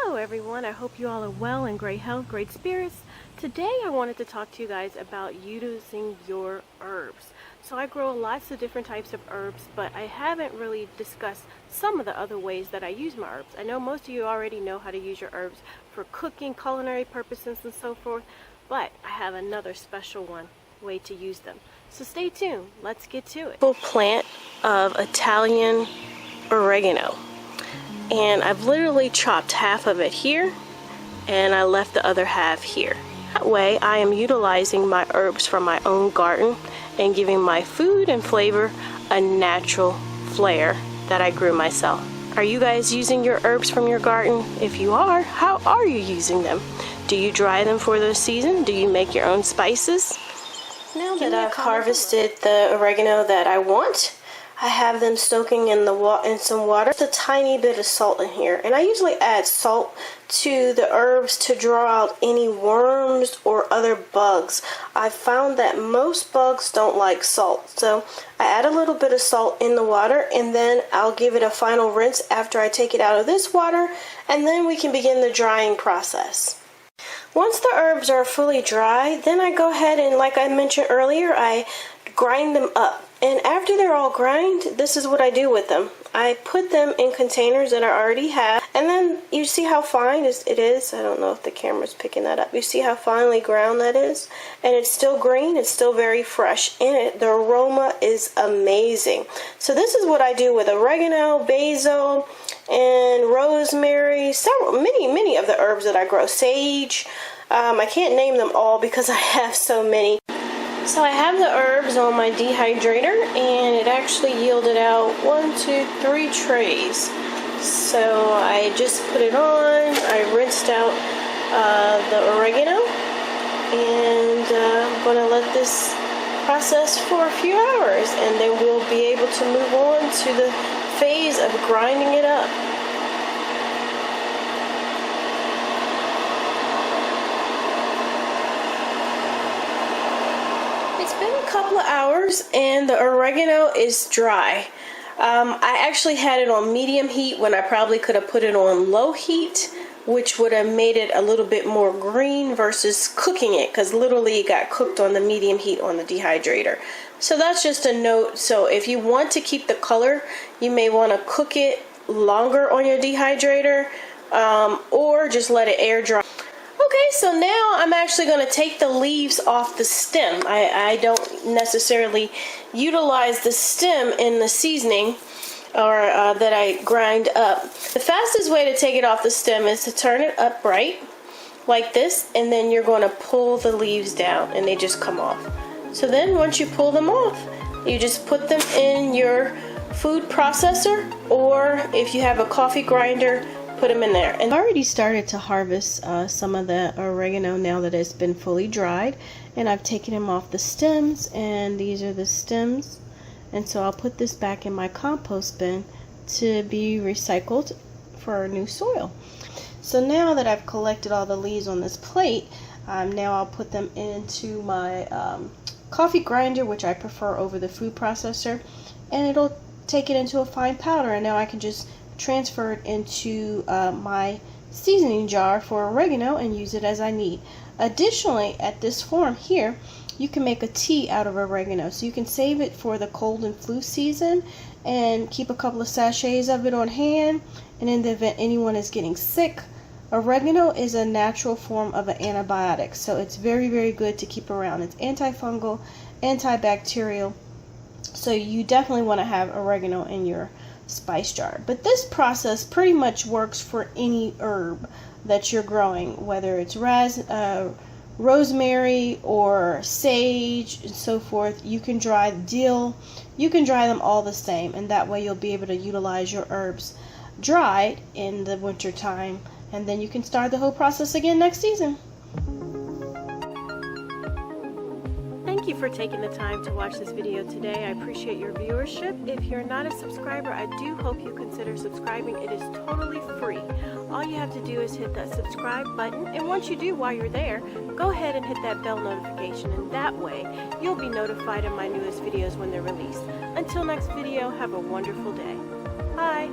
Hello everyone, I hope you all are well and great health, great spirits. Today I wanted to talk to you guys about using your herbs. So I grow lots of different types of herbs, but I haven't really discussed some of the other ways that I use my herbs. I know most of you already know how to use your herbs for cooking, culinary purposes and so forth, but I have another special way to use them. So stay tuned, let's get to it. Plant of Italian oregano. And I've literally chopped half of it here and I left the other half here. That way I am utilizing my herbs from my own garden and giving my food and flavor a natural flair that I grew myself. Are you guys using your herbs from your garden? If you are, how are you using them? Do you dry them for the season? Do you make your own spices? Now that I've harvested the oregano that I want, I have them soaking in some water. Just a tiny bit of salt in here. And I usually add salt to the herbs to draw out any worms or other bugs. I've found that most bugs don't like salt. So I add a little bit of salt in the water and then I'll give it a final rinse after I take it out of this water, and then we can begin the drying process. Once the herbs are fully dry, then I go ahead and, like I mentioned earlier, I grind them up. And after they're all ground, this is what I do with them. I put them in containers that I already have, and then you see how fine it is. I don't know if the camera's picking that up. You see how finely ground that is? And it's still green, it's still very fresh in it. The aroma is amazing. So this is what I do with oregano, basil, and rosemary, many of the herbs that I grow. Sage. I can't name them all because I have so many. So I have the herbs on my dehydrator, and it actually yielded out 3 trays. So I just put it on, I rinsed out the oregano, and I'm going to let this process for a few hours, and then we'll be able to move on to the phase of grinding it up. Couple of hours and the oregano is dry. I actually had it on medium heat when I probably could have put it on low heat, which would have made it a little bit more green versus cooking it, because literally it got cooked on the medium heat on the dehydrator. So that's just a note. So if you want to keep the color, you may want to cook it longer on your dehydrator, or just let it air dry. Okay, so now I'm actually going to take the leaves off the stem. I don't necessarily utilize the stem in the seasoning or that I grind up. The fastest way to take it off the stem is to turn it upright like this, and then you're going to pull the leaves down and they just come off. So then once you pull them off, you just put them in your food processor, or if you have a coffee grinder, put them in there. And I already started to harvest some of the oregano now that it's been fully dried, and I've taken them off the stems, and these are the stems. And so I'll put this back in my compost bin to be recycled for new soil. So now that I've collected all the leaves on this plate, now I'll put them into my coffee grinder, which I prefer over the food processor, and it'll take it into a fine powder, and now I can just transfer it into my seasoning jar for oregano and use it as I need. Additionally, at this form here, you can make a tea out of oregano, so you can save it for the cold and flu season and keep a couple of sachets of it on hand. And in the event anyone is getting sick, oregano is a natural form of an antibiotic, so it's very, very good to keep around. It's antifungal, antibacterial, so you definitely want to have oregano in your spice jar. But this process pretty much works for any herb that you're growing, whether it's rosemary or sage and so forth. You can dry dill, you can dry them all the same, and that way you'll be able to utilize your herbs dried in the winter time, and then you can start the whole process again next season. Thank you for taking the time to watch this video today. I appreciate your viewership. If you're not a subscriber, I do hope you consider subscribing. It is totally free. All you have to do is hit that subscribe button, and once you do, while you're there, go ahead and hit that bell notification, and that way you'll be notified of my newest videos when they're released. Until next video, have a wonderful day. Bye.